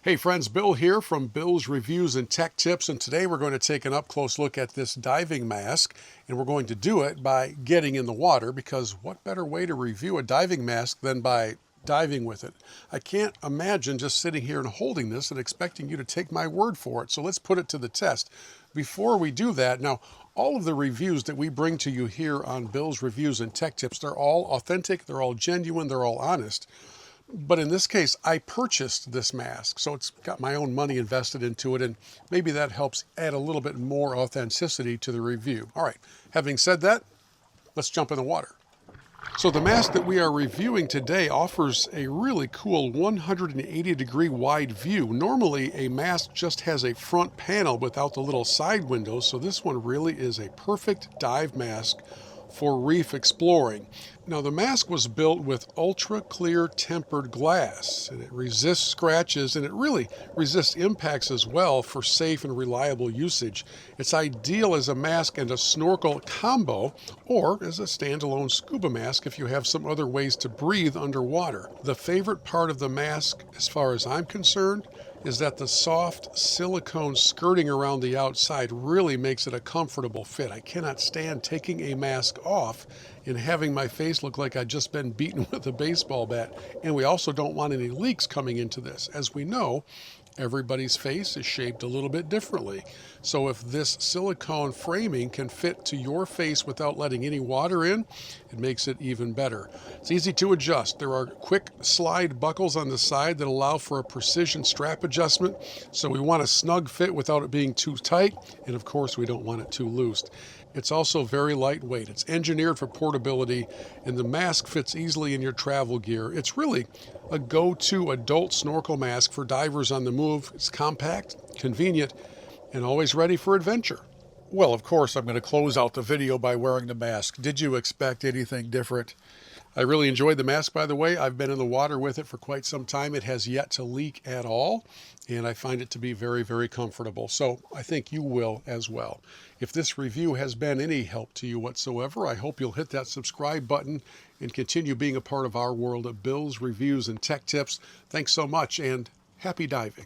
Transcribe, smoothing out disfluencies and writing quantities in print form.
Hey friends, Bill here from Bill's Reviews and Tech Tips, and today we're going to take an up-close look at this diving mask, and we're going to do it by getting in the water, because what better way to review a diving mask than by diving with it? I can't imagine just sitting here and holding this and expecting you to take my word for it, so let's put it to the test. Before we do that, now, all of the reviews that we bring to you here on Bill's Reviews and Tech Tips, they're all authentic, they're all genuine, they're all honest. But in this case, I purchased this mask, so it's got my own money invested into it, and maybe that helps add a little bit more authenticity to the review. All right, having said that, let's jump in the water. So the mask that we are reviewing today offers a really cool 180-degree wide view. Normally, a mask just has a front panel without the little side windows, so this one really is a perfect dive mask for reef exploring. Now, the mask was built with ultra clear tempered glass, and it resists scratches, and it really resists impacts as well for safe and reliable usage. It's ideal as a mask and a snorkel combo, or as a standalone scuba mask if you have some other ways to breathe underwater. The favorite part of the mask, as far as I'm concerned, is that the soft silicone skirting around the outside really makes it a comfortable fit. I cannot stand taking a mask off and having my face look like I'd just been beaten with a baseball bat. And we also don't want any leaks coming into this. As we know, everybody's face is shaped a little bit differently. So if this silicone framing can fit to your face without letting any water in, it makes it even better. It's easy to adjust. There are quick slide buckles on the side that allow for a precision strap adjustment. So we want a snug fit without it being too tight. And of course, we don't want it too loose. It's also very lightweight. It's engineered for portability, and the mask fits easily in your travel gear. It's really a go-to adult snorkel mask for divers on the move. It's compact, convenient, and always ready for adventure. Well, of course, I'm going to close out the video by wearing the mask. Did you expect anything different? I really enjoyed the mask, by the way. I've been in the water with it for quite some time. It has yet to leak at all, and I find it to be very, very comfortable. So I think you will as well. If this review has been any help to you whatsoever, I hope you'll hit that subscribe button and continue being a part of our world of Bill's Reviews and Tech Tips. Thanks so much, and happy diving.